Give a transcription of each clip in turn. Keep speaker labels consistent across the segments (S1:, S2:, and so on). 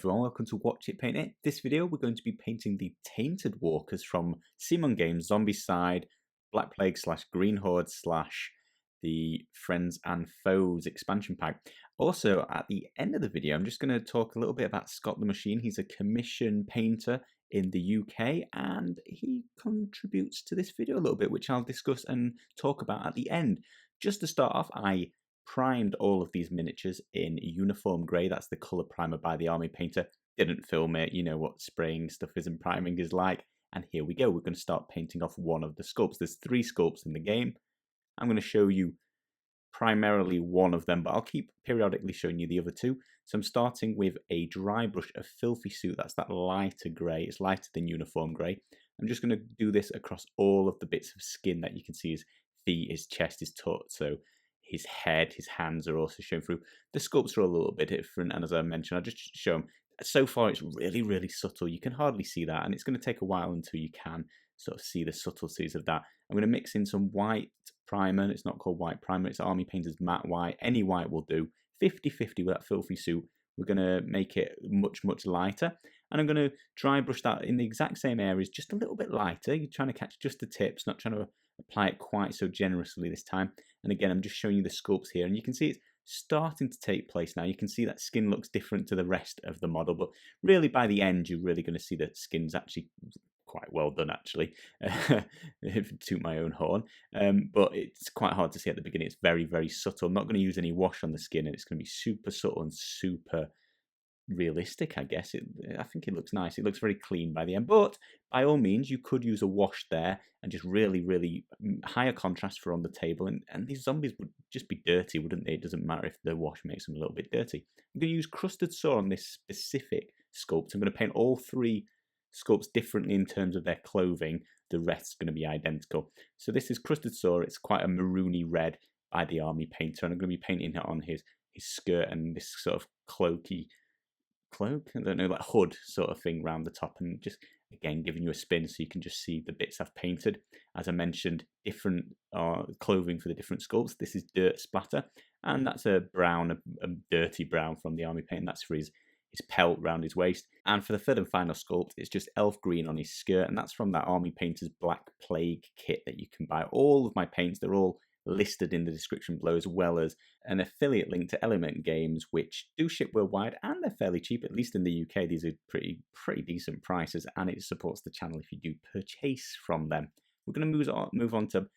S1: everyone, welcome to Watch It Paint It. This video we're going to be painting the Tainted Walkers from Simon Games Zombicide, Black Plague / Green Horde / the Friends and Foes expansion pack. Also at the end of the video I'm just going to talk a little bit about Scott the Machine. He's a commission painter in the UK and he contributes to this video a little bit, which I'll discuss and talk about at the end. Just to start off, I primed all of these miniatures in uniform grey. That's the colour primer by the Army Painter. Didn't film it, you know what spraying stuff is and priming is like. And here we go, we're going to start painting off one of the sculpts. There's 3 sculpts in the game. I'm going to show you primarily one of them, but I'll keep periodically showing you the other 2. So I'm starting with a dry brush of Filthy Suit. That's that lighter grey. It's lighter than uniform grey. I'm just going to do this across all of the bits of skin that you can see, his feet, his chest, his torso, his head, his hands are also shown through. The sculpts are a little bit different, and as I mentioned, I'll just show them. So far it's really subtle. You can hardly see that, and it's going to take a while until you can sort of see the subtleties of that. I'm going to mix in some white primer. It's not called white primer, it's Army Painter's matte white. Any white will do. 50-50 with that Filthy Suit. We're going to make it much lighter, and I'm going to dry brush that in the exact same areas, just a little bit lighter. You're trying to catch just the tips, not trying to apply it quite so generously this time. And again, I'm just showing you the sculpts here, and you can see it's starting to take place now. You can see that skin looks different to the rest of the model, but really by the end you're really going to see that skin's actually quite well done, actually. Toot my own horn, but it's quite hard to see at the beginning. It's very subtle. I'm not going to use any wash on the skin, and it's going to be super subtle and super realistic, I guess. I think it looks nice. It looks very clean by the end, but by all means you could use a wash there and just really higher contrast for on the table, and these zombies would just be dirty, wouldn't they? It doesn't matter if the wash makes them a little bit dirty. I'm going to use Crusted Sore on this specific sculpt. I'm going to paint all 3 sculpts differently in terms of their clothing. The rest's going to be identical. So this is Crusted Sore. It's quite a maroony red by the Army Painter, and I'm going to be painting it on his skirt and this sort of cloak, I don't know, like hood sort of thing around the top, and just again giving you a spin so you can just see the bits I've painted. As I mentioned, different clothing for the different sculpts. This is Dirt Splatter, and that's a brown, a dirty brown from the Army Paint. That's for his pelt round his waist. And for the third and final sculpt, it's just elf green on his skirt, and that's from that Army Painter's Black Plague kit that you can buy. All of my paints, they're all listed in the description below, as well as an affiliate link to Element Games, which do ship worldwide, and they're fairly cheap, at least in the UK. These are pretty decent prices, and it supports the channel if you do purchase from them. We're going to move on to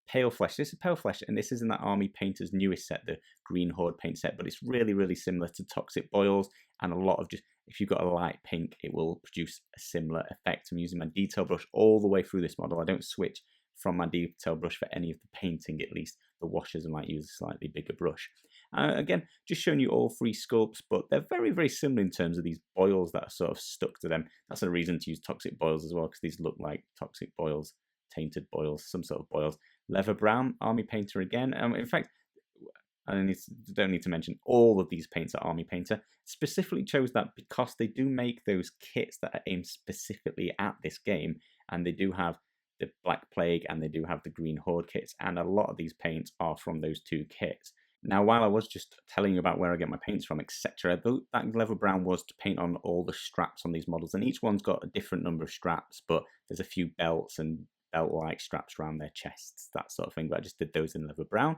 S1: Pale Flesh. This is Pale Flesh, and this is in that Army Painter's newest set, the Green Horde paint set, but it's really similar to Toxic Boils, and a lot of just, if you've got a light pink, it will produce a similar effect. I'm using my detail brush all the way through this model. I don't switch from my detail brush for any of the painting, at least. The washers I might use a slightly bigger brush. Again, just showing you all 3 sculpts, but they're very similar in terms of these boils that are sort of stuck to them. That's a reason to use Toxic Boils as well, because these look like Toxic Boils, Tainted Boils, some sort of boils. Leather Brown, Army Painter again. In fact, I don't need to mention all of these paints are Army Painter. Specifically chose that because they do make those kits that are aimed specifically at this game, and they do have the Black Plague and they do have the Green Horde kits, and a lot of these paints are from those 2 kits. Now, while I was just telling you about where I get my paints from, etc., that leather brown was to paint on all the straps on these models, and each one's got a different number of straps, but there's a few belts and belt-like straps around their chests, that sort of thing, but I just did those in leather brown.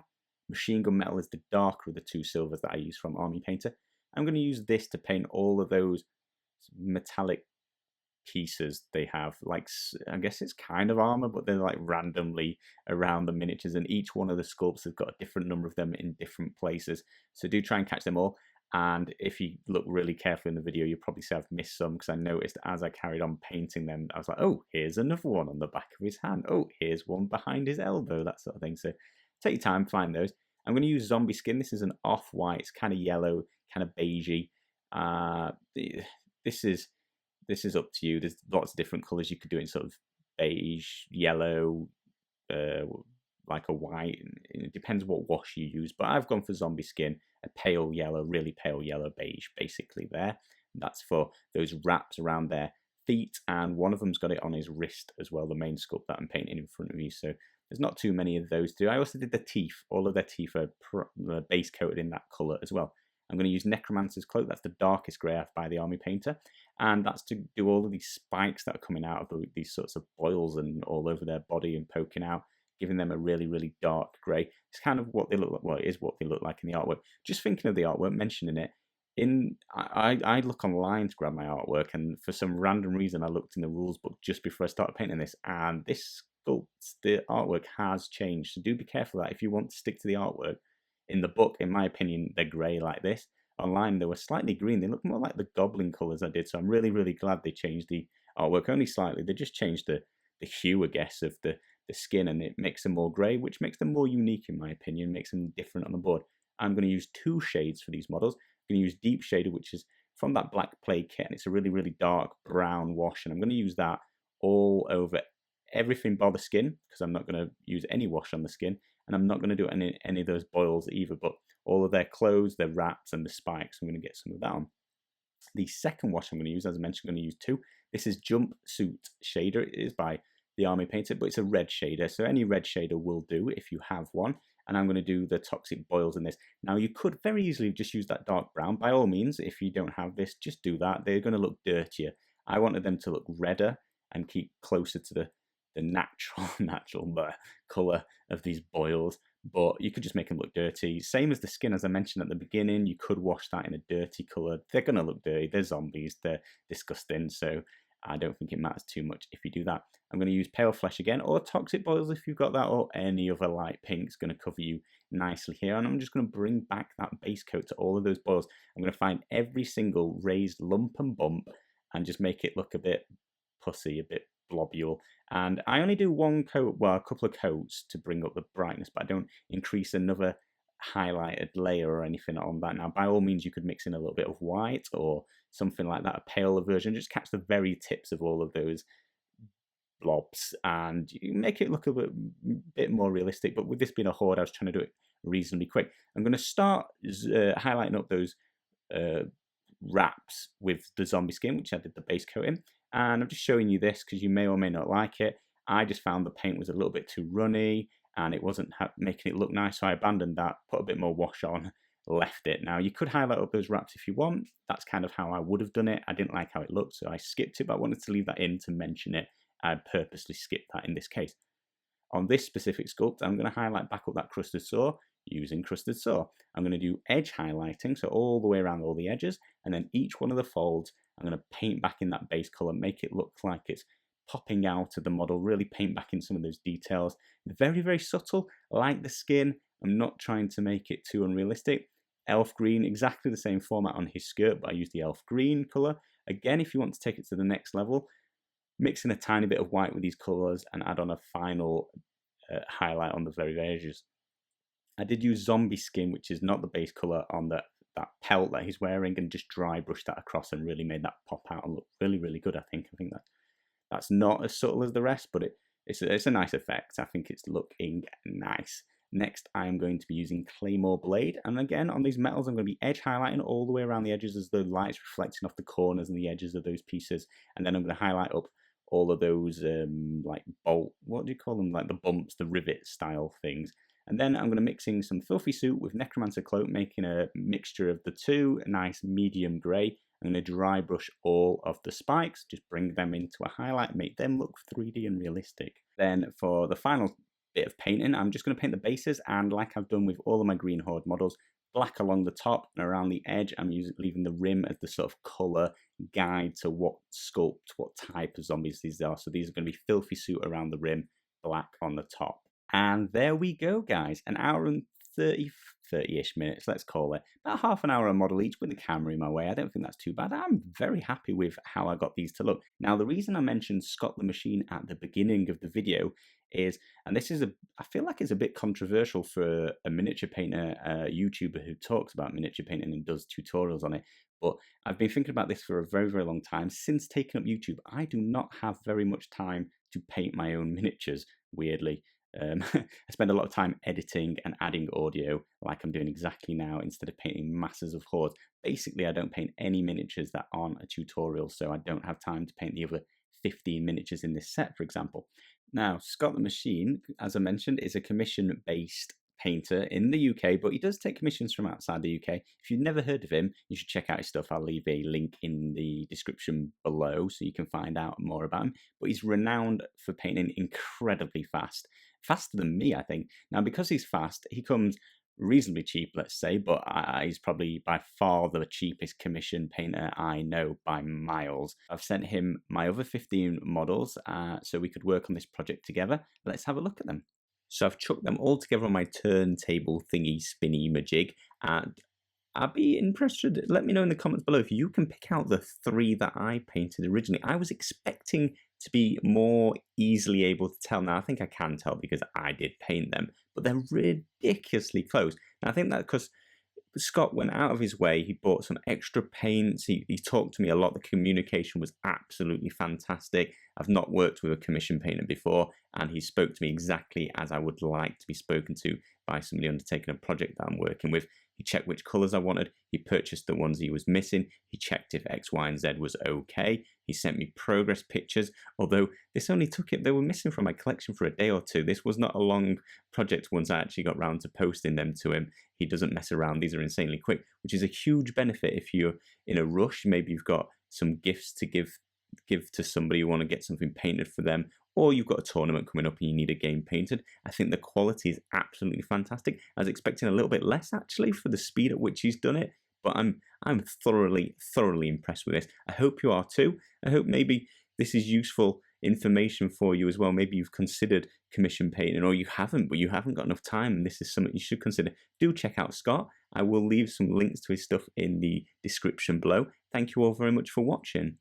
S1: Machinegun Metal is the darker of the 2 silvers that I use from Army Painter. I'm going to use this to paint all of those metallic pieces they have, like, I guess it's kind of armor, but they're like randomly around the miniatures, and each one of the sculpts has got a different number of them in different places, so do try and catch them all. And if you look really carefully in the video, you'll probably see I've missed some, because I noticed as I carried on painting them, I was like, oh, here's another one on the back of his hand, oh, here's one behind his elbow, that sort of thing. So take your time, find those. I'm going to use Zombie Skin. This is an off-white, it's kind of yellow, kind of beigey. This is up to you. There's lots of different colours. You could do it in sort of beige, yellow, like a white. It depends what wash you use. But I've gone for Zombie Skin, a pale yellow, really pale yellow beige, basically there. That's for those wraps around their feet, and one of them's got it on his wrist as well, the main sculpt that I'm painting in front of you. So there's not too many of those too. I also did the teeth. All of their teeth are base coated in that colour as well. I'm going to use Necromancer's Cloak. That's the darkest grey by the Army Painter. And that's to do all of these spikes that are coming out of these sorts of boils and all over their body and poking out, giving them a really, really dark grey. It's kind of what they look like. Well, it is what they look like in the artwork. Just thinking of the artwork, mentioning it, I look online to grab my artwork, and for some random reason I looked in the rules book just before I started painting this, and this sculpt, the artwork has changed. So do be careful that if you want to stick to the artwork. In the book, in my opinion, they're grey like this. Online, they were slightly green. They look more like the goblin colours I did. So I'm really, really glad they changed the artwork only slightly. They just changed the hue, I guess, of the skin, and it makes them more grey, which makes them more unique, in my opinion, makes them different on the board. I'm going to use 2 shades for these models. I'm going to use Deep Shader, which is from that Black Plague kit, and it's a really, really dark brown wash, and I'm going to use that all over everything bar the skin, because I'm not going to use any wash on the skin, and I'm not going to do any of those boils either, but all of their clothes, their wraps, and the spikes, I'm going to get some of that on. The second wash I'm going to use, as I mentioned, I'm going to use 2. This is Jumpsuit Shader. It is by the Army Painter, but it's a red shader, so any red shader will do if you have one. And I'm going to do the toxic boils in this. Now, you could very easily just use that dark brown. By all means, if you don't have this, just do that. They're going to look dirtier. I wanted them to look redder and keep closer to the natural colour of these boils, but you could just make them look dirty. Same as the skin, as I mentioned at the beginning, you could wash that in a dirty colour. They're going to look dirty. They're zombies. They're disgusting, so I don't think it matters too much if you do that. I'm going to use pale flesh again, or toxic boils if you've got that, or any other light pink's going to cover you nicely here. And I'm just going to bring back that base coat to all of those boils. I'm going to find every single raised lump and bump and just make it look a bit pussy, a bit blobule. And I only do one coat, well, a couple of coats to bring up the brightness, but I don't increase another highlighted layer or anything on that. Now, by all means, you could mix in a little bit of white or something like that, a paler version, just catch the very tips of all of those blobs and you make it look a bit more realistic. But with this being a horde, I was trying to do it reasonably quick. I'm going to start highlighting up those wraps with the zombie skin, which I did the base coat in, and I'm just showing you this because you may or may not like it. I just found the paint was a little bit too runny and it wasn't making it look nice, so I abandoned that, put a bit more wash on, left it. Now, you could highlight up those wraps if you want. That's kind of how I would have done it. I didn't like how it looked, so I skipped it, but I wanted to leave that in to mention it. I purposely skipped that in this case. On this specific sculpt, I'm going to highlight back up that Crusted Sore using Crusted Sore. I'm going to do edge highlighting, so all the way around all the edges, and then each one of the folds, I'm going to paint back in that base colour, make it look like it's popping out of the model, really paint back in some of those details. Very, very subtle, like the skin. I'm not trying to make it too unrealistic. Elf green, exactly the same format on his skirt, but I use the elf green colour. Again, if you want to take it to the next level, mix in a tiny bit of white with these colours and add on a final highlight on the very edges. I did use zombie skin, which is not the base colour, on that pelt that he's wearing, and just dry brush that across and really made that pop out and look really, really good. I think that's not as subtle as the rest, but it's a nice effect. I think it's looking nice. Next, I'm going to be using Claymore Blade, and again, on these metals, I'm going to be edge highlighting all the way around the edges as the light's reflecting off the corners and the edges of those pieces, and then I'm going to highlight up all of those like bolt, what do you call them, like the bumps, the rivet style things. And then I'm going to mix in some Filthy Suit with Necromancer Cloak, making a mixture of the two, a nice medium grey. I'm going to dry brush all of the spikes, just bring them into a highlight, make them look 3D and realistic. Then for the final bit of painting, I'm just going to paint the bases, and like I've done with all of my Green Horde models, black along the top and around the edge. I'm leaving the rim as the sort of colour guide to what sculpt, what type of zombies these are. So these are going to be Filthy Suit around the rim, black on the top. And there we go, guys. An hour and 30-ish minutes, let's call it. About half an hour a model each with the camera in my way. I don't think that's too bad. I'm very happy with how I got these to look. Now, the reason I mentioned Scott the Machine at the beginning of the video is, and this is I feel like it's a bit controversial for a miniature painter, YouTuber who talks about miniature painting and does tutorials on it, but I've been thinking about this for a very, very long time. Since taking up YouTube, I do not have very much time to paint my own miniatures, weirdly. I spend a lot of time editing and adding audio like I'm doing exactly now instead of painting masses of hordes. Basically, I don't paint any miniatures that aren't a tutorial, so I don't have time to paint the other 15 miniatures in this set, for example. Now, Scott the Machine, as I mentioned, is a commission-based painter in the UK, but he does take commissions from outside the UK. If you've never heard of him, you should check out his stuff. I'll leave a link in the description below so you can find out more about him. But he's renowned for painting incredibly fast. Faster than me, I think. Now, because he's fast, he comes reasonably cheap, let's say, but he's probably by far the cheapest commission painter I know by miles. I've sent him my other 15 models so we could work on this project together. Let's have a look at them. So I've chucked them all together on my turntable thingy spinny majig, and I'd be interested, let me know in the comments below if you can pick out the 3 that I painted originally. I was expecting to be more easily able to tell. Now, I think I can tell because I did paint them, but they're ridiculously close. And I think that because Scott went out of his way, he bought some extra paints, he talked to me a lot, the communication was absolutely fantastic. I've not worked with a commission painter before, and he spoke to me exactly as I would like to be spoken to by somebody undertaking a project that I'm working with. He checked which colours I wanted, he purchased the ones he was missing, he checked if X, Y, and Z was okay, he sent me progress pictures, although this only took it, they were missing from my collection for a day or two. This was not a long project once I actually got round to posting them to him. He doesn't mess around, these are insanely quick, which is a huge benefit if you're in a rush. Maybe you've got some gifts to give to somebody, you want to get something painted for them, or you've got a tournament coming up and you need a game painted. I think the quality is absolutely fantastic. I was expecting a little bit less actually for the speed at which he's done it, but I'm thoroughly impressed with this. I hope you are too. I hope maybe this is useful information for you as well. Maybe you've considered commission painting, or you haven't, but you haven't got enough time, and this is something you should consider. Do check out Scott. I will leave some links to his stuff in the description below. Thank you all very much for watching.